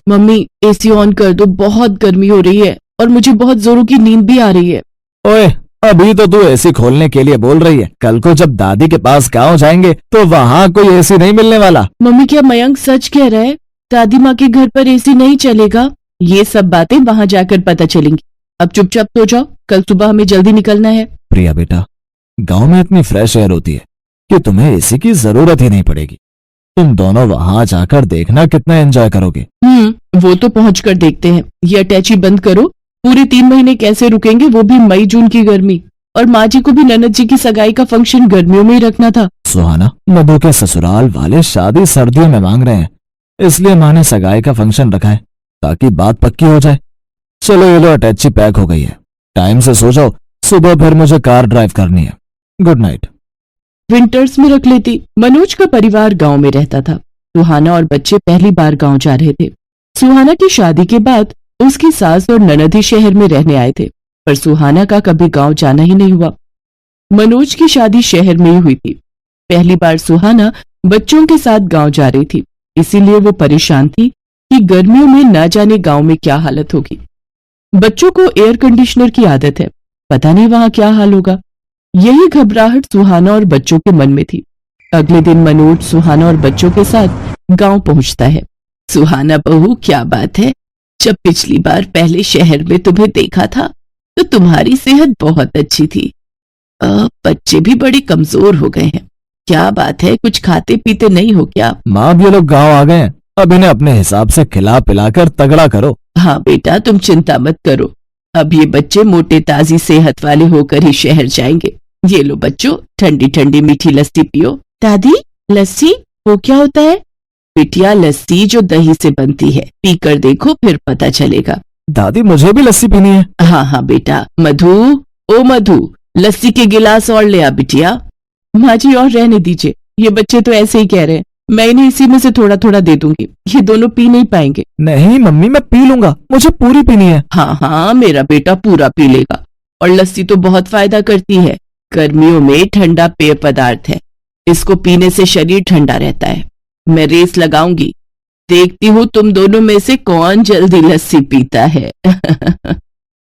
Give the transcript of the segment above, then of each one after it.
Mummy AC on कर दो, बहुत गर्मी हो रही है और मुझे बहुत जोरों की नींद भी आ रही है। ओए, अभी तो तू एसी खोलने के लिए बोल रही है, कल को जब दादी के पास गांव जाएंगे तो वहाँ कोई एसी नहीं मिलने वाला। मम्मी क्या मयंक सच कह रहा है? दादी माँ के घर पर एसी नहीं चलेगा? ये सब बातें वहाँ जाकर पता चलेंगी। अब चुपचाप सो जाओ, कल सुबह हमें जल्दी निकलना है। प्रिया बेटा, गांव में इतनी फ्रेश एयर होती है कि तुम्हें एसी की जरूरत ही नहीं पड़ेगी। तुम दोनों वहां जाकर देखना कितना एंजॉय करोगे। वो तो पहुंचकर देखते हैं। ये अटैची बंद करो। पूरे 3 महीने कैसे रुकेंगे, वो भी मई जून की गर्मी। और माँ जी को भी ननद जी की सगाई का फंक्शन गर्मियों में ही रखना था। सुहाना, मधु के ससुराल वाले शादी सर्दियों में मांग रहे हैं, इसलिए माँ ने सगाई का फंक्शन रखा है ताकि बात पक्की हो जाए। चलो ये लो, अटैची पैक हो गई है, टाइम से सो जाओ, सुबह फिर मुझे कार ड्राइव करनी है। Good night. विंटर्स में रख लेती। मनोज का परिवार गांव में रहता था। सुहाना और बच्चे पहली बार गांव जा रहे थे। सुहाना की शादी के बाद उसकी सास और ननद ही शहर में रहने आए थे, पर सुहाना का कभी गांव जाना ही नहीं हुआ। मनोज की शादी शहर में ही हुई थी। पहली बार सुहाना बच्चों के साथ गांव जा रही थी, इसीलिए वो परेशान थी कि गर्मियों में न जाने गांव में क्या हालत होगी। बच्चों को एयर कंडीशनर की आदत है, पता नहीं वहां क्या हाल होगा। यही घबराहट सुहाना और बच्चों के मन में थी। अगले दिन मनोज सुहाना और बच्चों के साथ गांव पहुंचता है। सुहाना बहू, क्या बात है, जब पिछली बार पहले शहर में तुम्हें देखा था तो तुम्हारी सेहत बहुत अच्छी थी। बच्चे भी बड़े कमजोर हो गए हैं। क्या बात है, कुछ खाते पीते नहीं हो क्या? माँ, अब ये लोग गाँव आ गए हैं, अब इन्हें अपने हिसाब से खिला पिलाकर तगड़ा करो। हाँ बेटा, तुम चिंता मत करो। अब ये बच्चे मोटे ताजी सेहत वाले होकर ही शहर जाएंगे। ये लो बच्चों, ठंडी ठंडी मीठी लस्सी पियो। दादी, लस्सी वो क्या होता है? बिटिया, लस्सी जो दही से बनती है, पीकर देखो फिर पता चलेगा। दादी, मुझे भी लस्सी पीनी है। हाँ हाँ बेटा। मधु, ओ मधु, लस्सी के गिलास और ले आ बिटिया। माँ जी और रहने दीजिए, ये बच्चे तो ऐसे ही कह रहे हैं, मैं इन्हें इसी में से थोड़ा थोड़ा दे दूंगी, ये दोनों पी नहीं पाएंगे। नहीं मम्मी, मैं पी लूंगा, मुझे पूरी पीनी है। हाँ हाँ, मेरा बेटा पूरा पी लेगा। और लस्सी तो बहुत फायदा करती है। गर्मियों में ठंडा पेय पदार्थ है, इसको पीने से शरीर ठंडा रहता है। मैं रेस लगाऊंगी, देखती हूँ तुम दोनों में से कौन जल्दी लस्सी पीता है।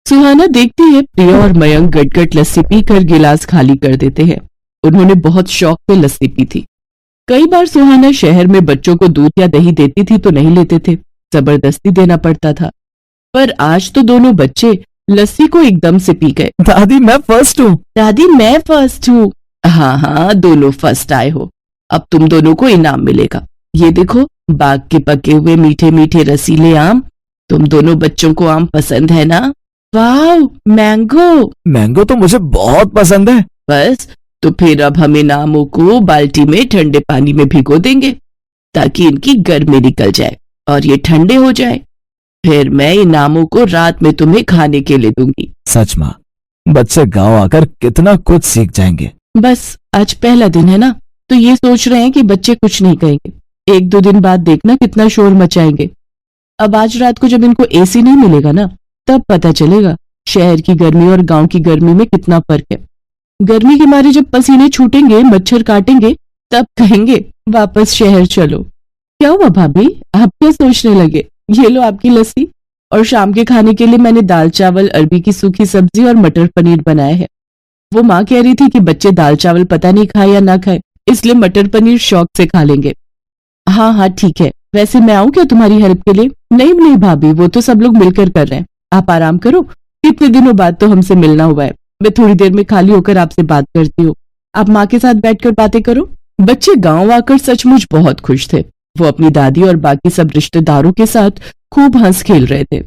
सुहाना देखती है प्रिया और मयंक गटगट लस्सी पीकर गिलास खाली कर देते हैं। उन्होंने बहुत शौक से लस्सी पी थी। कई बार सुहाना शहर में बच्चों को दूध या दही देती थी तो नहीं लेते थे, जबरदस्ती देना पड़ता था। पर आज तो दोनों बच्चे लस्सी को एकदम से पी गए। दादी, मैं फर्स्ट हूँ। दादी, मैं फर्स्ट हूँ। हाँ हाँ, दोनों फर्स्ट आए हो। अब तुम दोनों को इनाम मिलेगा। ये देखो, बाग के पके हुए मीठे मीठे रसीले आम। तुम दोनों बच्चों को आम पसंद है ना? वाह, मैंगो। मैंगो तो मुझे बहुत पसंद है। बस, तो फिर अब हम इन आमों को बाल्टी में ठंडे पानी में भिगो देंगे ताकि इनकी गर्मी निकल जाए और ये ठंडे हो जाए। फिर मैं इन आमों को रात में तुम्हें खाने के लिए दूंगी। सच माँ, बच्चे गांव आकर कितना कुछ सीख जाएंगे। बस आज पहला दिन है ना, तो ये सोच रहे हैं कि बच्चे कुछ नहीं कहेंगे। 1-2 दिन बाद देखना कितना शोर मचाएंगे। अब आज रात को जब इनको एसी नहीं मिलेगा ना, तब पता चलेगा शहर की गर्मी और गांव की गर्मी में कितना फर्क है। गर्मी के मारे जब पसीने छूटेंगे, मच्छर काटेंगे, तब कहेंगे वापस शहर चलो। क्या हुआ भाभी, आप क्या सोचने लगे? ये लो आपकी लस्सी, और शाम के खाने के लिए मैंने दाल चावल, अरबी की सूखी सब्जी और मटर पनीर बनाया है। वो माँ कह रही थी कि बच्चे दाल चावल पता नहीं खाए या ना खाए, इसलिए मटर पनीर शौक से खा लेंगे। हाँ हाँ ठीक है, वैसे मैं आऊँ क्या तुम्हारी हेल्प के लिए? नहीं नहीं भाभी, वो तो सब लोग मिलकर कर रहे हैं, आप आराम करो। कितने दिनों बाद तो हमसे मिलना हुआ है। मैं थोड़ी देर में खाली होकर आपसे बात करती हूँ, आप माँ के साथ बैठकर बातें करो। बच्चे गांव आकर सचमुच बहुत खुश थे। वो अपनी दादी और बाकी सब रिश्तेदारों के साथ खूब हंस खेल रहे थे।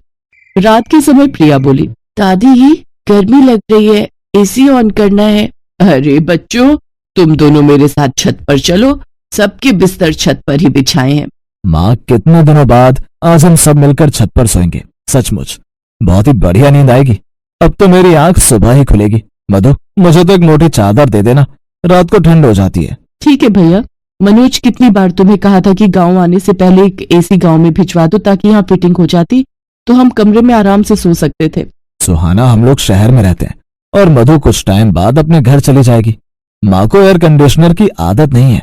रात के समय प्रिया बोली, दादी गर्मी लग रही है, एसी ऑन करना है। अरे बच्चों, तुम दोनों मेरे साथ छत पर चलो, सबके बिस्तर छत पर ही बिछाए हैं। माँ, कितने दिनों बाद आज हम सब मिलकर छत पर सोएंगे। सचमुच बहुत ही बढ़िया नींद आएगी। अब तो मेरी आंख सुबह ही खुलेगी। मधु, मुझे तो एक मोटी चादर दे देना, रात को ठंड हो जाती है। ठीक है भैया। मनोज, कितनी बार तुम्हें कहा था कि गांव आने से पहले एक एसी गांव में भिजवा दो ताकि यहाँ फिटिंग हो जाती तो हम कमरे में आराम से सो सकते थे। सुहाना, हम लोग शहर में रहते हैं और मधु कुछ टाइम बाद अपने घर चली जाएगी। माँ को एयर कंडीशनर की आदत नहीं है।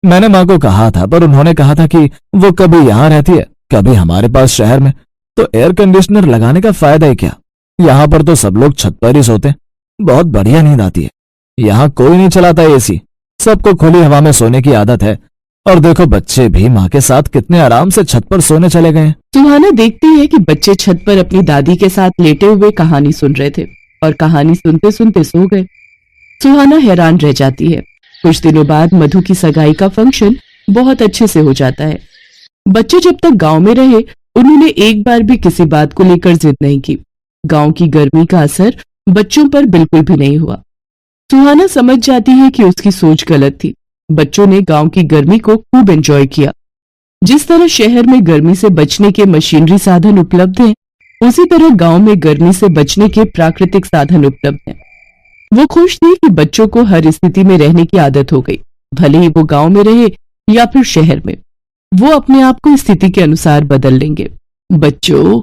मैंने माँ को कहा था, पर उन्होंने कहा था कि वो कभी यहाँ रहती है कभी हमारे पास शहर में तो एयर कंडीशनर लगाने का फायदा ही क्या। यहाँ पर तो सब लोग छत पर ही सोते, बहुत बढ़िया नींद आती है। यहाँ कोई नहीं चलाता एसी, सबको खुली हवा में सोने की आदत है। और देखो बच्चे भी माँ के साथ कितने आराम से छत पर सोने चले गए हैं। सुहाना देखती है कि बच्चे छत पर अपनी दादी के साथ लेटे हुए कहानी सुन रहे थे और कहानी सुनते सुनते सो गए। सुहाना हैरान रह जाती है। कुछ दिनों बाद मधु की सगाई का फंक्शन बहुत अच्छे से हो जाता है। बच्चे जब तक गांव में रहे उन्होंने एक बार भी किसी बात को लेकर जिद नहीं की। गांव की गर्मी का असर बच्चों पर बिल्कुल भी नहीं हुआ। सुहाना समझ जाती है कि उसकी सोच गलत थी। बच्चों ने गांव की गर्मी को खूब एंजॉय किया। जिस तरह शहर में गर्मी से बचने के मशीनरी साधन उपलब्ध हैं, उसी तरह गांव में गर्मी से बचने के प्राकृतिक साधन उपलब्ध हैं। वो खुश थी कि बच्चों को हर स्थिति में रहने की आदत हो गई, भले ही वो गांव में रहे या फिर शहर में। वो अपने आप को स्थिति के अनुसार बदल लेंगे। बच्चों,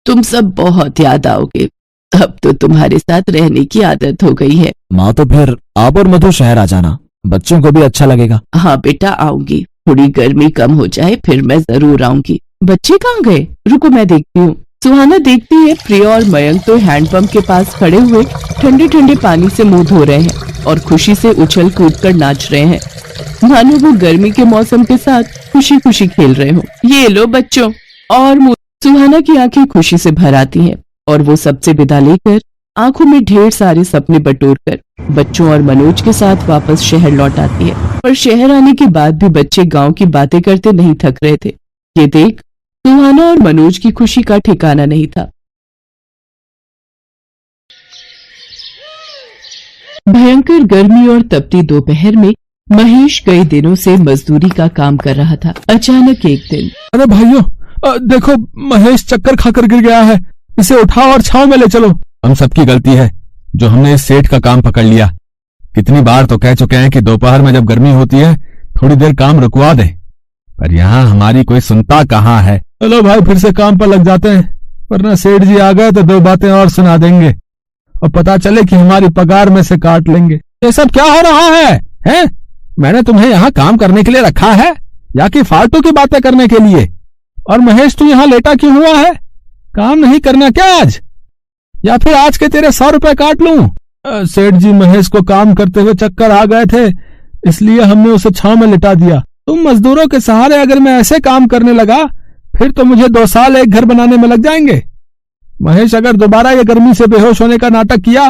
तुम सब बहुत याद आओगे, अब तो तुम्हारे साथ रहने की आदत हो गई है। माँ तो फिर आप और मधु शहर आ जाना, बच्चों को भी अच्छा लगेगा। हाँ बेटा, आऊंगी। थोड़ी गर्मी कम हो जाए फिर मैं जरूर आऊंगी। बच्चे कहाँ गए? रुको मैं देखती हूँ। सुहाना देखती है प्रिया और मयंक तो हैंडपंप के पास खड़े हुए ठंडे ठंडे पानी से मुंह धो रहे हैं और खुशी से उछल कूद कर नाच रहे हैं, मानो वो गर्मी के मौसम के साथ खुशी खुशी खेल रहे हो। ये लो बच्चों और सुहाना की आंखें खुशी से भर आती हैं और वो सबसे विदा लेकर आंखों में ढेर सारे सपने बटोरकर बच्चों और मनोज के साथ वापस शहर लौट आती है। पर शहर आने के बाद भी बच्चे गांव की बातें करते नहीं थक रहे थे। ये देख सुहाना और मनोज की खुशी का ठिकाना नहीं था। भयंकर गर्मी और तपती दोपहर में महेश कई दिनों से मजदूरी का काम कर रहा था। अचानक एक दिन, अरे भाइयों, देखो महेश चक्कर खाकर गिर गया है, इसे उठाओ और छांव में ले चलो। हम सबकी गलती है जो हमने इस सेठ का काम पकड़ लिया। कितनी बार तो कह चुके हैं कि दोपहर में जब गर्मी होती है थोड़ी देर काम रुकवा दे, पर यहाँ हमारी कोई सुनता कहाँ है। चलो भाई फिर से काम पर लग जाते हैं, वरना सेठ जी आ गए तो दो बातें और सुना देंगे और पता चले कि हमारी पगार में से काट लेंगे। ये सब क्या हो रहा है, हैं? मैंने तुम्हें यहाँ काम करने के लिए रखा है या कि फालतू की बातें करने के लिए? और महेश तू यहाँ लेटा क्यों हुआ है? काम नहीं करना क्या आज? या फिर आज के तेरे 100 रुपए काट लूं? सेठ जी महेश को काम करते हुए चक्कर आ गए थे, इसलिए हमने उसे छांव में लिटा दिया। तुम मजदूरों के सहारे अगर मैं ऐसे काम करने लगा फिर तो मुझे 2 साल एक घर बनाने में लग जाएंगे। महेश, अगर दोबारा ये गर्मी से बेहोश होने का नाटक किया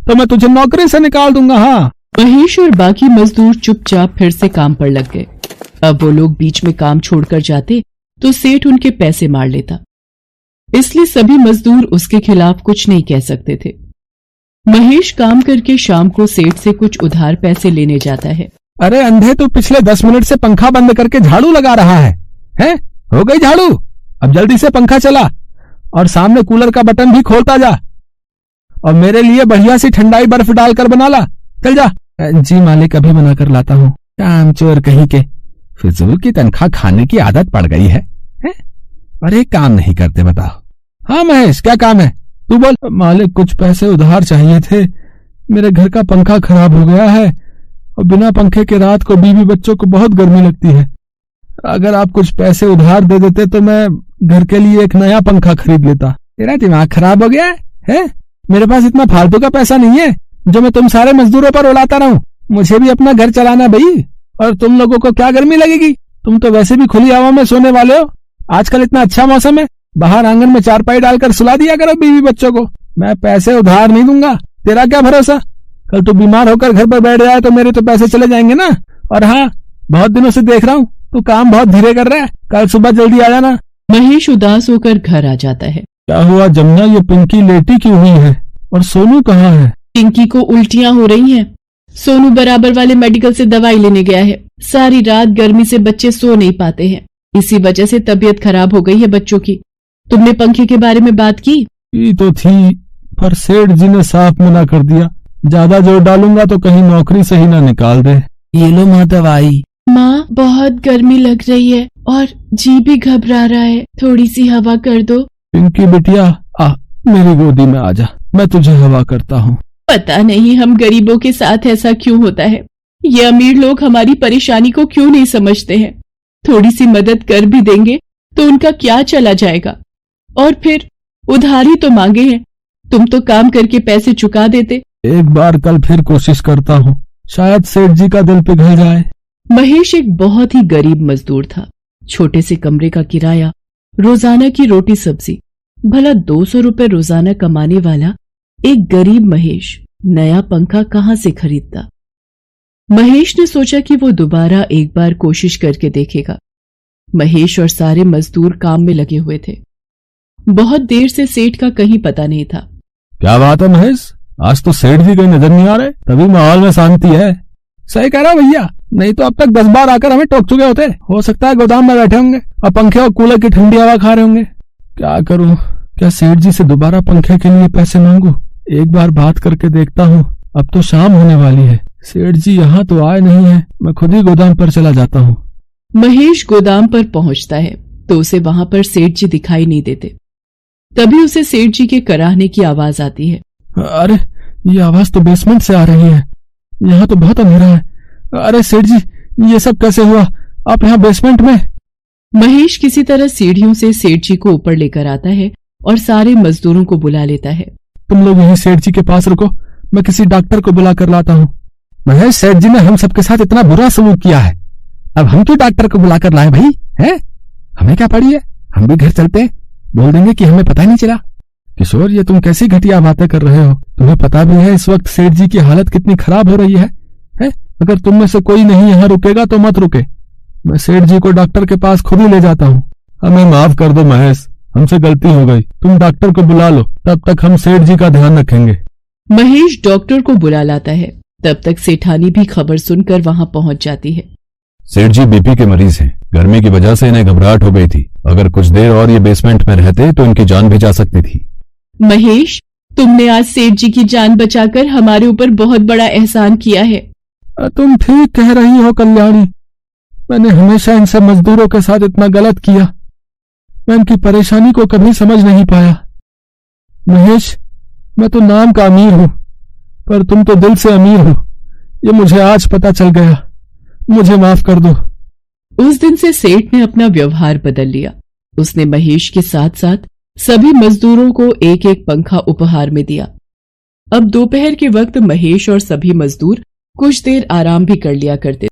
तो मैं तुझे नौकरी से निकाल दूंगा। हाँ। महेश और बाकी मजदूर चुपचाप फिर से काम पर लग गए। अब वो लोग बीच में काम छोड़कर जाते तो सेठ उनके पैसे मार लेता, इसलिए सभी मजदूर उसके खिलाफ कुछ नहीं कह सकते थे। महेश काम करके शाम को सेठ से कुछ उधार पैसे लेने जाता है। अरे अंधे, तो पिछले 10 मिनट से पंखा बंद करके झाड़ू लगा रहा है, हैं? हो गई झाड़ू? अब जल्दी से पंखा चला और सामने कूलर का बटन भी खोलता जा और मेरे लिए बढ़िया सी ठंडाई बर्फ डालकर बना ला। चल जा। जी मालिक, अभी बना कर लाता हूँ। कामचोर कहीं के, फिजूल की तनख्वाह खाने की आदत पड़ गई है? अरे काम नहीं करते बताओ। हाँ महेश, क्या काम है? तू बोल। मालिक, कुछ पैसे उधार चाहिए थे, मेरे घर का पंखा खराब हो गया है और बिना पंखे के रात को बीवी बच्चों को बहुत गर्मी लगती है। अगर आप कुछ पैसे उधार दे देते तो मैं घर के लिए एक नया पंखा खरीद लेता। तेरा दिमाग खराब हो गया है? मेरे पास इतना फालतू का पैसा नहीं है जो मैं तुम सारे मजदूरों पर उड़ाता रहूं। मुझे भी अपना घर चलाना भाई। और तुम लोगों को क्या गर्मी लगेगी? तुम तो वैसे भी खुली हवा में सोने वाले हो। आजकल इतना अच्छा मौसम है, बाहर आंगन में चारपाई डालकर सुला दिया करो बीवी बच्चों को। मैं पैसे उधार नहीं दूंगा। तेरा क्या भरोसा, कल तू बीमार होकर घर पर बैठ जाए तो मेरे तो पैसे चले जाएंगे ना। और हाँ, बहुत दिनों से देख रहा हूँ तू काम बहुत धीरे कर रहा है, कल सुबह जल्दी आ जाना। महेश उदास होकर घर आ जाता है। क्या हुआ जमुना, ये पिंकी लेटी क्यों हुई है? और सोनू कहाँ है? पिंकी को उल्टियां हो रही हैं। सोनू बराबर वाले मेडिकल से दवाई लेने गया है। सारी रात गर्मी से बच्चे सो नहीं पाते हैं, इसी वजह से तबीयत खराब हो गई है बच्चों की। तुमने पंखे के बारे में बात की? तो थी, पर सेठ जी ने साफ मना कर दिया। ज्यादा जोर डालूंगा तो कहीं नौकरी से ही ना निकाल दे। ये लो माँ दवाई। माँ, बहुत गर्मी लग रही है और जी भी घबरा रहा है, थोड़ी सी हवा कर दो। पिंकी बिटिया, आ मेरी गोदी में आजा, मैं तुझे हवा करता हूँ। पता नहीं हम गरीबों के साथ ऐसा क्यों होता है। ये अमीर लोग हमारी परेशानी को क्यों नहीं समझते हैं। थोड़ी सी मदद कर भी देंगे तो उनका क्या चला जाएगा? और फिर उधारी तो मांगे हैं, तुम तो काम करके पैसे चुका देते। एक बार कल फिर कोशिश करता हूँ, शायद सेठ जी का दिल पिघल जाए। महेश एक बहुत ही गरीब मजदूर था। छोटे से कमरे का किराया, रोजाना की रोटी सब्जी, भला 200 रुपए रोजाना कमाने वाला एक गरीब महेश नया पंखा कहां से खरीदता? महेश ने सोचा कि वो दोबारा एक बार कोशिश करके देखेगा। महेश और सारे मजदूर काम में लगे हुए थे। बहुत देर से सेठ का कहीं पता नहीं था। क्या बात है महेश, आज तो सेठ जी कहीं नजर नहीं आ रहे, तभी माहौल में शांति है। सही कह रहा भैया, नहीं तो अब तक 10 बार आकर हमें टोक चुके होते। हो सकता है गोदाम में बैठे होंगे और पंखे और कूलर की ठंडी हवा खा रहे होंगे। क्या करूं, क्या सेठ जी से दोबारा पंखे के लिए पैसे मांगू? एक बार बात करके देखता हूँ। अब तो शाम होने वाली है, सेठ जी यहाँ तो आए नहीं है, मैं खुद ही गोदाम पर चला जाता हूँ। महेश गोदाम पर पहुंचता है तो उसे वहां पर सेठ जी दिखाई नहीं देते। तभी उसे सेठ जी के कराहने की आवाज आती है। अरे ये आवाज तो बेसमेंट से आ रही है, यहाँ तो बहुत अंधेरा है। अरे सेठ जी, ये सब कैसे हुआ? आप यहाँ बेसमेंट में? महेश किसी तरह सीढ़ियों से सेठ जी को ऊपर लेकर आता है और सारे मजदूरों को बुला लेता है। तुम लोग यहीं सेठ जी के पास रुको, मैं किसी डॉक्टर को बुला कर लाता हूँ। महेश, सेठ जी ने हम सबके साथ इतना बुरा सलूक किया है, अब हम क्यों डॉक्टर को बुला कर लाए भाई? हैं? हमें क्या पड़ी है, हम भी घर चलते हैं, बोल देंगे कि हमें पता ही नहीं चला। किशोर, ये तुम कैसी घटिया बातें कर रहे हो? तुम्हें पता भी है इस वक्त सेठ जी की हालत कितनी खराब हो रही है? अगर तुम में से कोई नहीं यहाँ रुकेगा तो मत रुके, मैं सेठ जी को डॉक्टर के पास खुद ही ले जाता हूँ। हमें माफ कर दो महेश, हमसे गलती हो गई, तुम डॉक्टर को बुला लो, तब तक हम सेठ जी का ध्यान रखेंगे। महेश डॉक्टर को बुला लाता है। तब तक सेठानी भी खबर सुनकर वहां पहुंच जाती है। सेठ जी बीपी के मरीज हैं, गर्मी की वजह से इन्हें घबराहट हो गई थी, अगर कुछ देर और ये बेसमेंट में रहते तो इनकी जान भी जा सकती थी। महेश, तुमने आज सेठ जी की जान बचाकर हमारे ऊपर बहुत बड़ा एहसान किया है। तुम ठीक कह रही हो कल्याणी, मैंने हमेशा इन सब मजदूरों के साथ इतना गलत किया, मैं इनकी परेशानी को कभी समझ नहीं पाया। महेश, मैं तो नाम का अमीर हूं, पर तुम तो दिल से अमीर हो, ये मुझे आज पता चल गया, मुझे माफ कर दो। उस दिन से सेठ ने अपना व्यवहार बदल लिया। उसने महेश के साथ साथ सभी मजदूरों को एक एक पंखा उपहार में दिया। अब दोपहर के वक्त महेश और सभी मजदूर कुछ देर आराम भी कर लिया करते